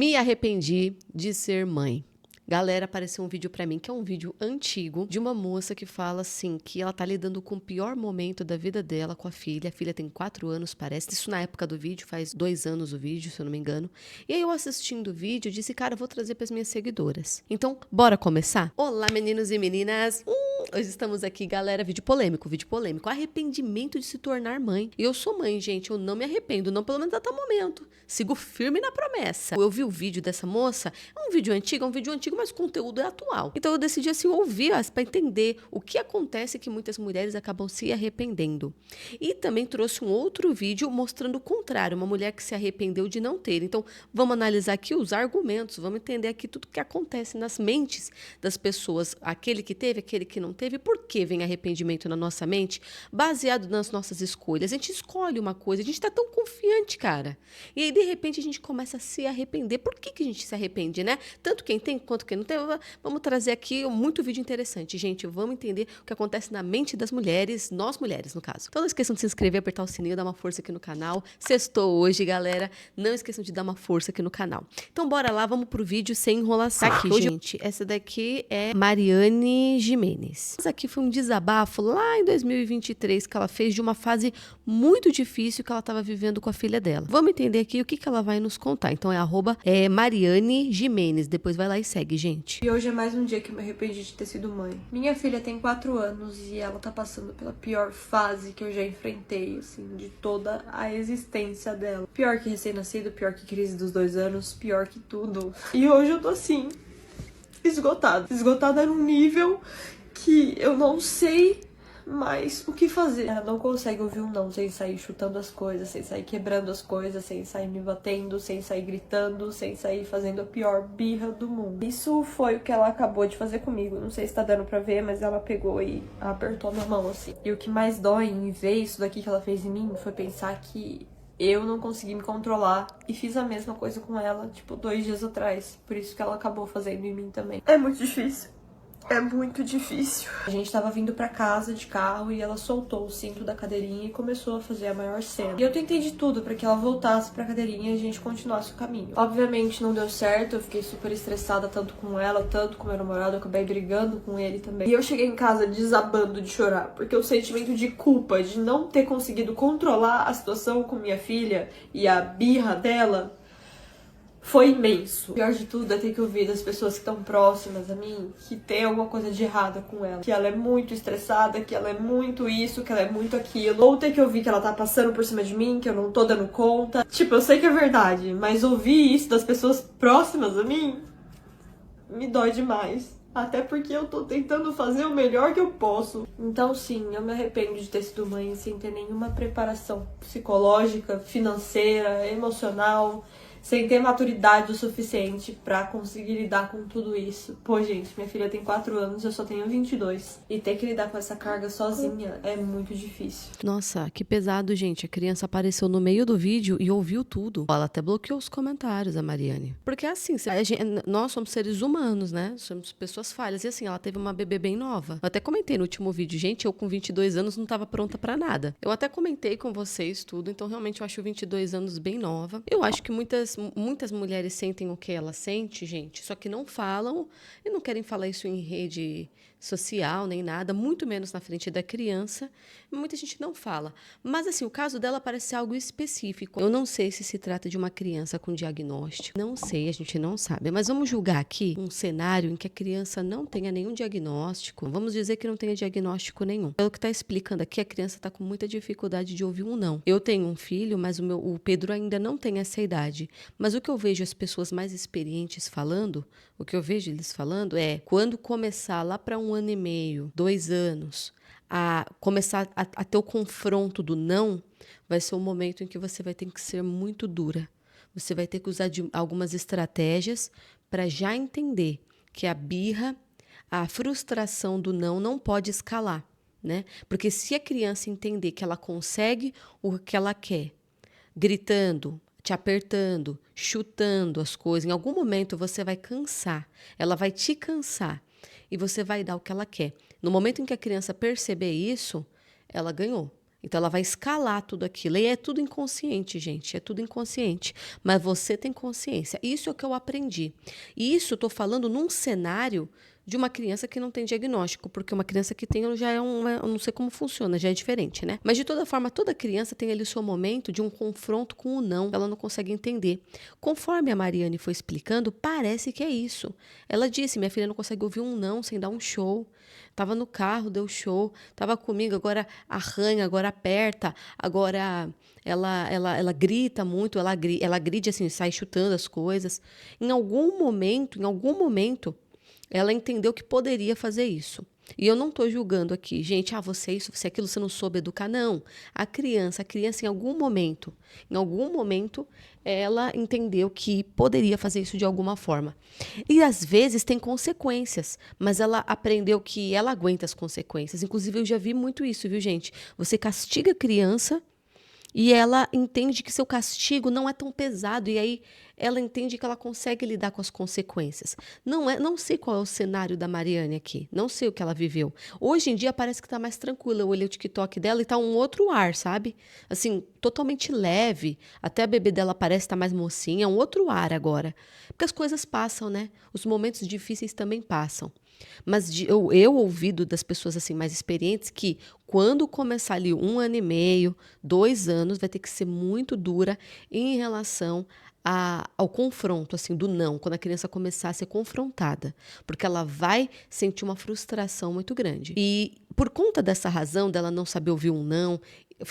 Me arrependi de ser mãe. Galera, apareceu um vídeo pra mim, que é um vídeo antigo, de uma moça que fala assim, que ela tá lidando com o pior momento da vida dela com a filha. A filha tem 4 anos, parece. Isso na época do vídeo, faz 2 anos o vídeo, se eu não me engano. E aí eu assistindo o vídeo, disse, cara, eu vou trazer pras minhas seguidoras. Então, bora começar? Olá, meninos e meninas! Hoje estamos aqui, galera, vídeo polêmico. Arrependimento de se tornar mãe. E eu sou mãe, gente, eu não me arrependo, não pelo menos até o momento. Sigo firme na promessa. Eu vi o vídeo dessa moça, é um vídeo antigo, mas o conteúdo é atual. Então eu decidi assim ouvir para entender o que acontece que muitas mulheres acabam se arrependendo. E também trouxe um outro vídeo mostrando o contrário, uma mulher que se arrependeu de não ter. Então vamos analisar aqui os argumentos, vamos entender aqui tudo que acontece nas mentes das pessoas, aquele que teve, aquele que não teve, por que vem arrependimento na nossa mente, baseado nas nossas escolhas. A gente escolhe uma coisa, a gente está tão confiante, cara. E aí de repente a gente começa a se arrepender. Por que a gente se arrepende, né? Tanto quem tem quanto quem não tem. Vamos trazer aqui muito vídeo interessante, gente. Vamos entender o que acontece na mente das mulheres, nós mulheres, no caso. Então não esqueçam de se inscrever, apertar o sininho, dar uma força aqui no canal. Sextou hoje, galera. Não esqueçam de dar uma força aqui no canal. Então bora lá, vamos pro vídeo sem enrolação. Tá aqui, gente. Essa daqui é Mariane Gimenez. Essa aqui foi um desabafo lá em 2023 que ela fez de uma fase muito difícil que ela estava vivendo com a filha dela. Vamos entender aqui o que ela vai nos contar. Então é Mariane Gimenez. Depois vai lá e segue, gente. E hoje é mais um dia que eu me arrependi de ter sido mãe. Minha filha tem 4 anos e ela tá passando pela pior fase que eu já enfrentei, assim, de toda a existência dela. Pior que recém-nascido, pior que crise dos 2 anos, pior que tudo. E hoje eu tô assim, esgotada. Esgotada num nível que eu não sei mais o que fazer. Ela não consegue ouvir um não sem sair chutando as coisas, sem sair quebrando as coisas, sem sair me batendo, sem sair gritando, sem sair fazendo a pior birra do mundo. Isso foi o que ela acabou de fazer comigo. Não sei se tá dando pra ver, mas ela pegou e apertou minha mão assim. E o que mais dói em ver isso daqui que ela fez em mim foi pensar que eu não consegui me controlar e fiz a mesma coisa com ela, tipo, 2 dias atrás. Por isso que ela acabou fazendo em mim também. É muito difícil. É muito difícil. A gente tava vindo pra casa de carro e ela soltou o cinto da cadeirinha e começou a fazer a maior cena. E eu tentei de tudo pra que ela voltasse pra cadeirinha e a gente continuasse o caminho. Obviamente não deu certo, eu fiquei super estressada tanto com ela, tanto com meu namorado, eu acabei brigando com ele também. E eu cheguei em casa desabando de chorar, porque o sentimento de culpa, de não ter conseguido controlar a situação com minha filha e a birra dela, foi imenso. O pior de tudo é ter que ouvir das pessoas que estão próximas a mim que tem alguma coisa de errada com ela. Que ela é muito estressada, que ela é muito isso, que ela é muito aquilo. Ou ter que ouvir que ela tá passando por cima de mim, que eu não tô dando conta. Tipo, eu sei que é verdade, mas ouvir isso das pessoas próximas a mim me dói demais. Até porque eu tô tentando fazer o melhor que eu posso. Então sim, eu me arrependo de ter sido mãe sem ter nenhuma preparação psicológica, financeira, emocional, sem ter maturidade o suficiente pra conseguir lidar com tudo isso. Pô, gente, minha filha tem 4 anos, eu só tenho 22. E ter que lidar com essa carga sozinha é muito difícil. Nossa, que pesado, gente. A criança apareceu no meio do vídeo e ouviu tudo. Ela até bloqueou os comentários, a Mariane. Porque assim, nós somos seres humanos, né? Somos pessoas falhas. E assim, ela teve uma bebê bem nova. Eu até comentei no último vídeo, gente, eu com 22 anos não tava pronta pra nada. Eu até comentei com vocês tudo, então realmente eu acho 22 anos bem nova. Eu acho que muitas mulheres sentem o que ela sente, gente, só que não falam e não querem falar isso em rede social, nem nada, muito menos na frente da criança. Muita gente não fala. Mas, assim, o caso dela parece algo específico. Eu não sei se trata de uma criança com diagnóstico. Não sei, a gente não sabe. Mas vamos julgar aqui um cenário em que a criança não tenha nenhum diagnóstico. Vamos dizer que não tenha diagnóstico nenhum. Pelo que está explicando aqui, a criança está com muita dificuldade de ouvir um não. Eu tenho um filho, mas o Pedro ainda não tem essa idade. Mas o que eu vejo as pessoas mais experientes falando, o que eu vejo eles falando é quando começar lá para 1 ano e meio, 2 anos, a começar a ter o confronto do não, vai ser o momento em que você vai ter que ser muito dura. Você vai ter que usar algumas estratégias para já entender que a birra, a frustração do não pode escalar, né? Porque se a criança entender que ela consegue o que ela quer, gritando, te apertando, chutando as coisas, em algum momento você vai cansar, ela vai te cansar e você vai dar o que ela quer. No momento em que a criança perceber isso, ela ganhou. Então, ela vai escalar tudo aquilo. E é tudo inconsciente, gente. É tudo inconsciente. Mas você tem consciência. Isso é o que eu aprendi. E isso eu estou falando num cenário de uma criança que não tem diagnóstico. Porque uma criança que tem já é eu não sei como funciona, já é diferente, né? Mas, de toda forma, toda criança tem ali o seu momento de um confronto com o não. Ela não consegue entender. Conforme a Mariane foi explicando, parece que é isso. Ela disse, minha filha não consegue ouvir um não sem dar um show. Tava no carro, deu show, tava comigo, agora arranha, agora aperta, agora ela grita muito, ela gride assim, sai chutando as coisas. Em algum momento, ela entendeu que poderia fazer isso. E eu não estou julgando aqui, gente, você isso, você aquilo, você não soube educar. Não. A criança em algum momento, ela entendeu que poderia fazer isso de alguma forma. E às vezes tem consequências, mas ela aprendeu que ela aguenta as consequências. Inclusive, eu já vi muito isso, viu, gente? Você castiga a criança e ela entende que seu castigo não é tão pesado, e aí ela entende que ela consegue lidar com as consequências. Não sei qual é o cenário da Mariane aqui, não sei o que ela viveu. Hoje em dia parece que está mais tranquila. Eu olhei o TikTok dela e está um outro ar, sabe? Assim, totalmente leve. Até a bebê dela parece estar mais mocinha, é um outro ar agora. Porque as coisas passam, né? Os momentos difíceis também passam. Mas eu ouvido das pessoas assim mais experientes que quando começar ali 1 ano e meio, 2 anos, vai ter que ser muito dura em relação ao confronto, assim, do não, quando a criança começar a ser confrontada, porque ela vai sentir uma frustração muito grande. E por conta dessa razão dela não saber ouvir um não,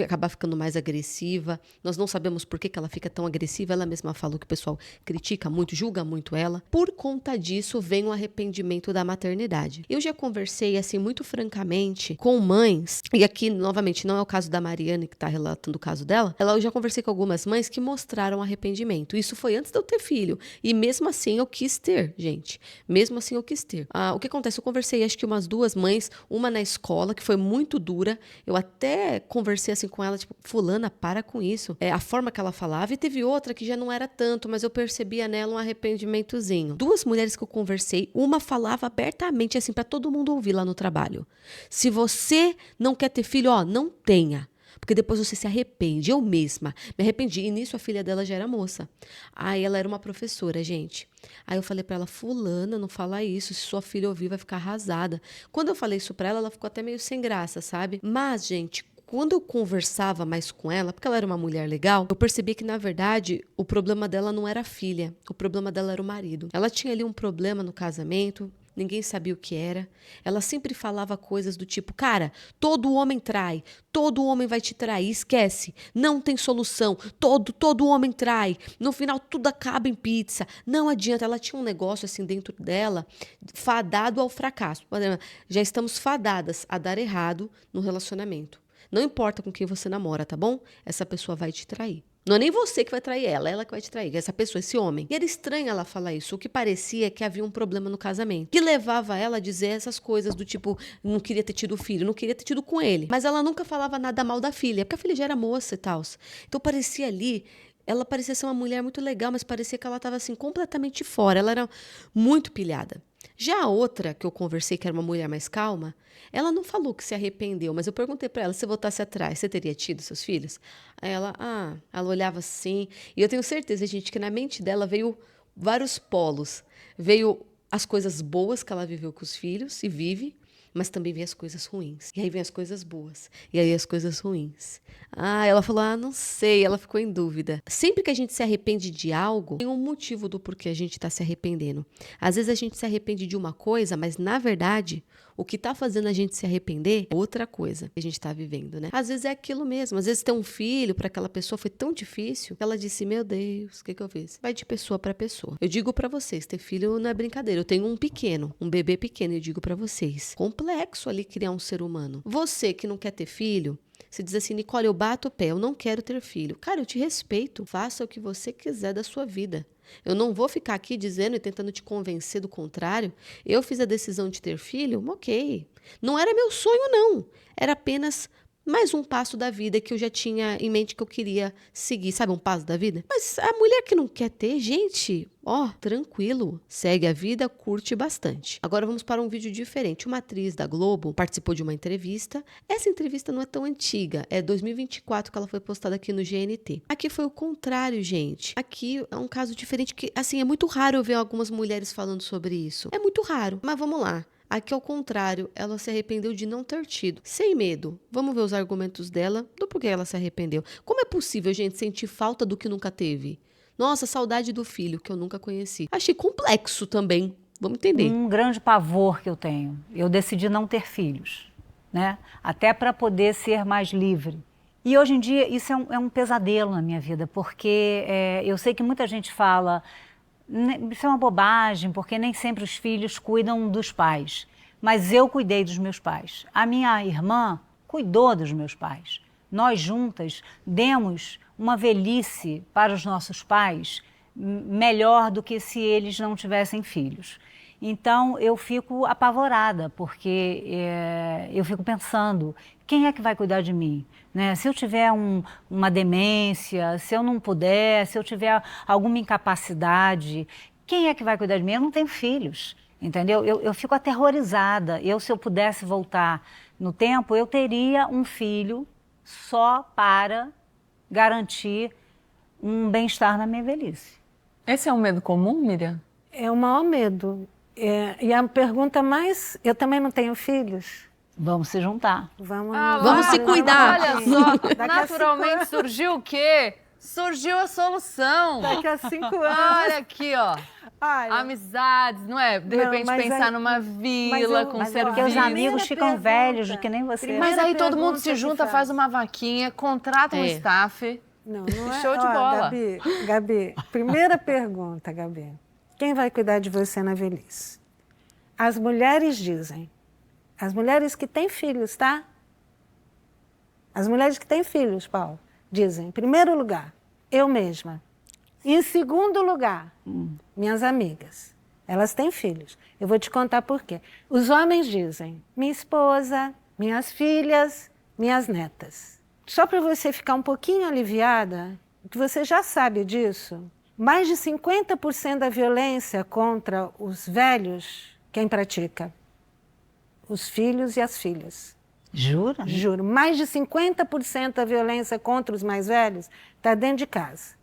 acabar ficando mais agressiva. Nós não sabemos por que ela fica tão agressiva. Ela mesma falou que o pessoal critica muito, julga muito ela. Por conta disso, vem o arrependimento da maternidade. Eu já conversei, assim, muito francamente com mães, e aqui, novamente, não é o caso da Mariane, que está relatando o caso dela. Eu já conversei com algumas mães que mostraram arrependimento. Isso foi antes de eu ter filho. E mesmo assim, eu quis ter, gente. Mesmo assim, eu quis ter. O que acontece? Eu conversei, acho que umas 2 mães, uma na escola, que foi muito dura. Eu até conversei assim com ela, tipo, fulana, para com isso. A forma que ela falava, e teve outra que já não era tanto, mas eu percebia nela um arrependimentozinho. 2 mulheres que eu conversei, uma falava abertamente assim para todo mundo ouvir lá no trabalho. Se você não quer ter filho, não tenha. Porque depois você se arrepende. Eu mesma me arrependi. E nisso a filha dela já era moça. Aí ela era uma professora, gente. Aí eu falei pra ela, fulana, não fala isso. Se sua filha ouvir, vai ficar arrasada. Quando eu falei isso pra ela, ela ficou até meio sem graça, sabe? Mas, gente, quando eu conversava mais com ela, porque ela era uma mulher legal, eu percebi que, na verdade, o problema dela não era a filha. O problema dela era o marido. Ela tinha ali um problema no casamento. Ninguém sabia o que era. Ela sempre falava coisas do tipo, cara, todo homem trai, todo homem vai te trair, esquece, não tem solução, todo homem trai, no final tudo acaba em pizza, não adianta. Ela tinha um negócio assim dentro dela, fadado ao fracasso. Já estamos fadadas a dar errado no relacionamento. Não importa com quem você namora, tá bom? Essa pessoa vai te trair. Não é nem você que vai trair ela que vai te trair, essa pessoa, esse homem. E era estranho ela falar isso. O que parecia é que havia um problema no casamento, que levava ela a dizer essas coisas do tipo, não queria ter tido filho, não queria ter tido com ele. Mas ela nunca falava nada mal da filha, porque a filha já era moça e tal. Então parecia ali, ela parecia ser uma mulher muito legal, mas parecia que ela estava assim completamente fora. Ela era muito pilhada. Já a outra que eu conversei, que era uma mulher mais calma, ela não falou que se arrependeu, mas eu perguntei para ela, se você voltasse atrás, você teria tido seus filhos? Aí ela olhava assim, e eu tenho certeza, gente, que na mente dela veio vários polos. Veio as coisas boas que ela viveu com os filhos e vive, mas também vem as coisas ruins. E aí vem as coisas boas. E aí as coisas ruins. Ela falou, não sei. Ela ficou em dúvida. Sempre que a gente se arrepende de algo, tem um motivo do porquê a gente está se arrependendo. Às vezes a gente se arrepende de uma coisa, mas na verdade, o que está fazendo a gente se arrepender é outra coisa que a gente está vivendo, né? Às vezes é aquilo mesmo. Às vezes ter um filho para aquela pessoa foi tão difícil que ela disse, meu Deus, o que eu fiz? Vai de pessoa para pessoa. Eu digo para vocês, ter filho não é brincadeira. Eu tenho um bebê pequeno, eu digo para vocês. Complexo ali criar um ser humano. Você que não quer ter filho, você diz assim, Nicole, eu bato o pé, eu não quero ter filho. Cara, eu te respeito. Faça o que você quiser da sua vida. Eu não vou ficar aqui dizendo e tentando te convencer do contrário. Eu fiz a decisão de ter filho, ok. Não era meu sonho, não. Era apenas mais um passo da vida que eu já tinha em mente que eu queria seguir, sabe, um passo da vida? Mas a mulher que não quer ter, gente, ó, tranquilo, segue a vida, curte bastante. Agora vamos para um vídeo diferente. Uma atriz da Globo participou de uma entrevista. Essa entrevista não é tão antiga, é 2024 que ela foi postada aqui no GNT. Aqui foi o contrário, gente. Aqui é um caso diferente que, assim, é muito raro eu ver algumas mulheres falando sobre isso. É muito raro, mas vamos lá. Aqui, ao contrário, ela se arrependeu de não ter tido. Sem medo. Vamos ver os argumentos dela do porquê ela se arrependeu. Como é possível, gente, sentir falta do que nunca teve? Nossa, saudade do filho, que eu nunca conheci. Achei complexo também. Vamos entender. Um grande pavor que eu tenho. Eu decidi não ter filhos, né? Até para poder ser mais livre. E hoje em dia isso é um pesadelo na minha vida, porque eu sei que muita gente fala... Isso é uma bobagem, porque nem sempre os filhos cuidam dos pais. Mas eu cuidei dos meus pais. A minha irmã cuidou dos meus pais. Nós juntas demos uma velhice para os nossos pais melhor do que se eles não tivessem filhos. Então eu fico apavorada, porque eu fico pensando, quem é que vai cuidar de mim? Né? Se eu tiver uma demência, se eu não puder, se eu tiver alguma incapacidade, quem é que vai cuidar de mim? Eu não tenho filhos, entendeu? Eu fico aterrorizada. Se eu pudesse voltar no tempo, eu teria um filho só para garantir um bem-estar na minha velhice. Esse é um medo comum, Miriam? É o maior medo. E a pergunta mais... Eu também não tenho filhos. Vamos se juntar. Vamos se cuidar. Olha só, naturalmente surgiu o quê? Surgiu a solução. Daqui a 5 anos. Olha aqui, ó. Olha, Amizades, não é? De repente pensar numa vila com Mas é serviço. porque os amigos ficam velhos, que nem você. Mas aí todo mundo se junta, faz uma vaquinha, contrata um staff. Não é. Show de bola. Gabi, primeira pergunta, Gabi. Quem vai cuidar de você na velhice? As mulheres dizem. As mulheres que têm filhos, tá? As mulheres que têm filhos, Paulo, dizem, em primeiro lugar, eu mesma. Em segundo lugar, minhas amigas. Elas têm filhos. Eu vou te contar por quê. Os homens dizem, minha esposa, minhas filhas, minhas netas. Só para você ficar um pouquinho aliviada, que você já sabe disso, mais de 50% da violência contra os velhos, quem pratica? Os filhos e as filhas. Jura? Juro. Mais de 50% da violência contra os mais velhos está dentro de casa.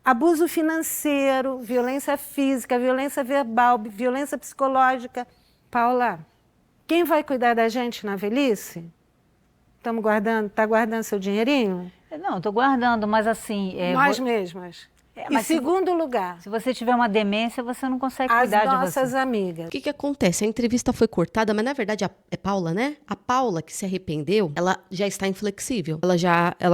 Abuso financeiro, violência física, violência verbal, violência psicológica. Paula, quem vai cuidar da gente na velhice? Estamos guardando, está guardando seu dinheirinho? Não, estou guardando, mas assim... Nós mesmas. Em segundo lugar, Se você tiver uma demência, você não consegue as cuidar de você. nossas amigas. O que acontece? A entrevista foi cortada, mas na verdade é Paula, né? A Paula que se arrependeu, ela já está inflexível. Ela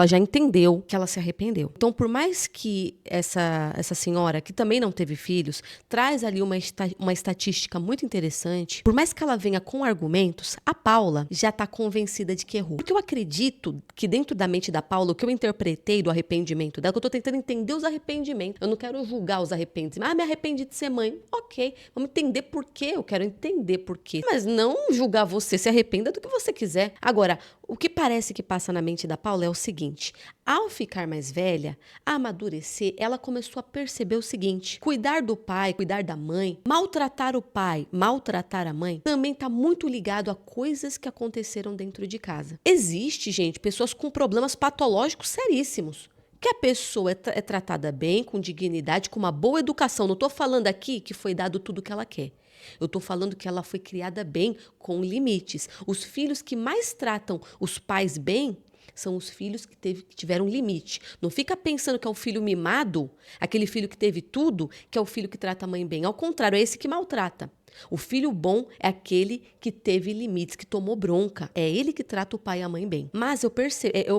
já entendeu que ela se arrependeu. Então, por mais que essa senhora, que também não teve filhos, traz ali uma estatística muito interessante, por mais que ela venha com argumentos, a Paula já está convencida de que errou. Porque eu acredito que dentro da mente da Paula, o que eu interpretei do arrependimento dela, que eu tô tentando entender os arrependimentos. Eu não quero julgar os arrependimentos. Me arrependi de ser mãe. Ok, vamos entender por quê. Eu quero entender por quê. Mas não julgar você. Se arrependa do que você quiser. Agora, o que parece que passa na mente da Paula é o seguinte. Ao ficar mais velha, a amadurecer, ela começou a perceber o seguinte. Cuidar do pai, cuidar da mãe, maltratar o pai, maltratar a mãe, também está muito ligado a coisas que aconteceram dentro de casa. Existe, gente, pessoas com problemas patológicos seríssimos. Que a pessoa é tratada bem, com dignidade, com uma boa educação. Não estou falando aqui que foi dado tudo o que ela quer. Eu estou falando que ela foi criada bem, com limites. Os filhos que mais tratam os pais bem são os filhos que tiveram limite. Não fica pensando que é o filho mimado, aquele filho que teve tudo, que é o filho que trata a mãe bem. Ao contrário, é esse que maltrata. O filho bom é aquele que teve limites, que tomou bronca. É ele que trata o pai e a mãe bem. Mas eu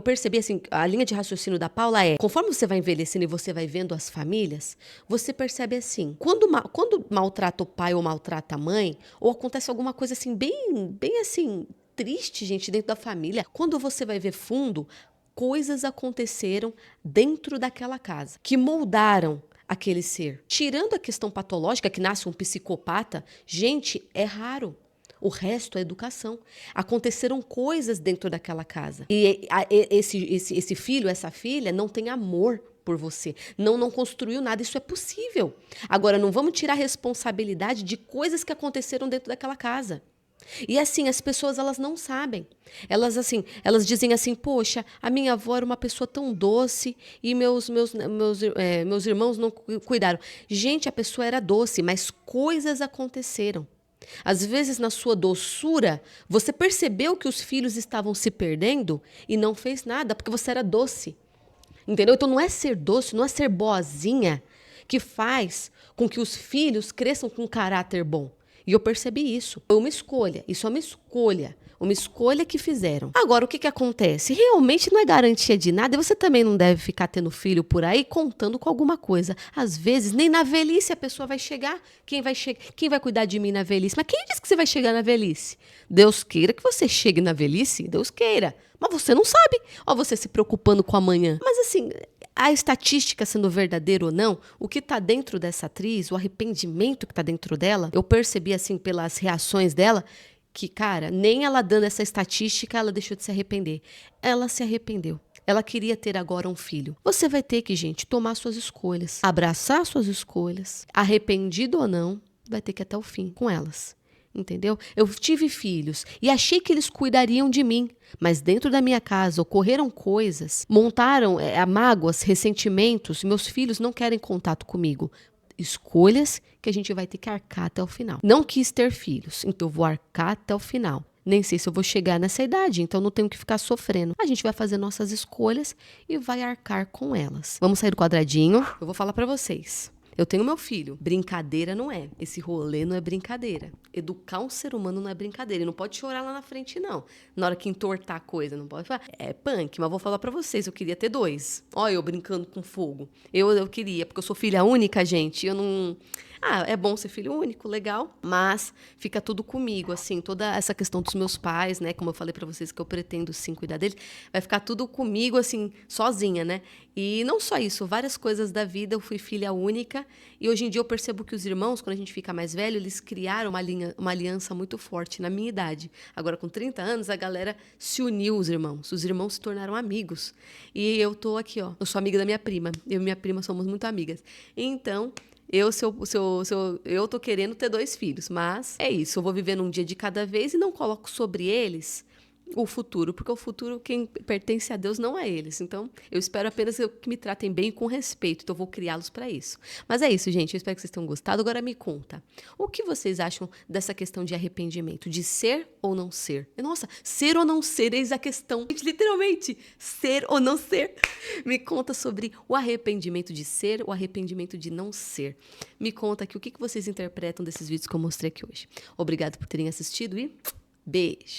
percebi assim, a linha de raciocínio da Paula é, conforme você vai envelhecendo e você vai vendo as famílias, você percebe assim, quando maltrata o pai ou maltrata a mãe, ou acontece alguma coisa assim, bem assim, triste, gente, dentro da família, quando você vai ver fundo, coisas aconteceram dentro daquela casa, que moldaram aquele ser. Tirando a questão patológica, que nasce um psicopata, gente, é raro. O resto é educação. Aconteceram coisas dentro daquela casa. E esse filho, essa filha, não tem amor por você. Não construiu nada. Isso é possível. Agora, não vamos tirar a responsabilidade de coisas que aconteceram dentro daquela casa. E assim, as pessoas, elas não sabem. Elas dizem assim, poxa, a minha avó era uma pessoa tão doce e meus irmãos não cuidaram. Gente, a pessoa era doce, mas coisas aconteceram. Às vezes, na sua doçura, você percebeu que os filhos estavam se perdendo e não fez nada, porque você era doce. Entendeu? Então, não é ser doce, não é ser boazinha que faz com que os filhos cresçam com um caráter bom. E eu percebi isso. Foi uma escolha. Isso é uma escolha. Uma escolha que fizeram. Agora, o que acontece? Realmente não é garantia de nada. E você também não deve ficar tendo filho por aí contando com alguma coisa. Às vezes, nem na velhice a pessoa vai chegar. Quem vai cuidar de mim na velhice? Mas quem disse que você vai chegar na velhice? Deus queira que você chegue na velhice. Deus queira. Mas você não sabe. Ó, você se preocupando com amanhã. Mas assim, a estatística sendo verdadeira ou não, o que está dentro dessa atriz, o arrependimento que está dentro dela, eu percebi assim pelas reações dela, que, cara, nem ela dando essa estatística, ela deixou de se arrepender. Ela se arrependeu. Ela queria ter agora um filho. Você vai ter que, gente, tomar suas escolhas, abraçar suas escolhas, arrependido ou não, vai ter que ir até o fim com elas. Entendeu? Eu tive filhos e achei que eles cuidariam de mim, mas dentro da minha casa ocorreram coisas, montaram mágoas, ressentimentos, meus filhos não querem contato comigo. Escolhas que a gente vai ter que arcar até o final. Não quis ter filhos, então eu vou arcar até o final. Nem sei se eu vou chegar nessa idade, então não tenho que ficar sofrendo. A gente vai fazer nossas escolhas e vai arcar com elas. Vamos sair do quadradinho? Eu vou falar pra vocês. Eu tenho meu filho. Brincadeira não é. Esse rolê não é brincadeira. Educar um ser humano não é brincadeira. Ele não pode chorar lá na frente, não. Na hora que entortar a coisa, não pode falar. É punk, mas vou falar pra vocês. Eu queria ter 2. Olha eu brincando com fogo. Eu queria, porque eu sou filha única, gente. Eu não... é bom ser filho único, legal. Mas fica tudo comigo, assim. Toda essa questão dos meus pais, né? Como eu falei pra vocês que eu pretendo, sim, cuidar deles. Vai ficar tudo comigo, assim, sozinha, né? E não só isso. Várias coisas da vida. Eu fui filha única. E hoje em dia eu percebo que os irmãos, quando a gente fica mais velho, eles criaram uma aliança muito forte na minha idade. Agora, com 30 anos, a galera se uniu, os irmãos. Os irmãos se tornaram amigos. E eu tô aqui, ó. Eu sou amiga da minha prima. Eu e minha prima somos muito amigas. Então... Eu tô querendo ter 2 filhos, mas é isso, eu vou viver um dia de cada vez e não coloco sobre eles o futuro, porque o futuro, quem pertence a Deus, não é eles. Então, eu espero apenas que me tratem bem e com respeito, então eu vou criá-los para isso. Mas é isso, gente, eu espero que vocês tenham gostado. Agora me conta, o que vocês acham dessa questão de arrependimento, de ser ou não ser? Nossa, ser ou não ser, eis a questão. Literalmente, ser ou não ser. Me conta sobre o arrependimento de ser, o arrependimento de não ser. Me conta aqui o que vocês interpretam desses vídeos que eu mostrei aqui hoje. Obrigada por terem assistido e beijo!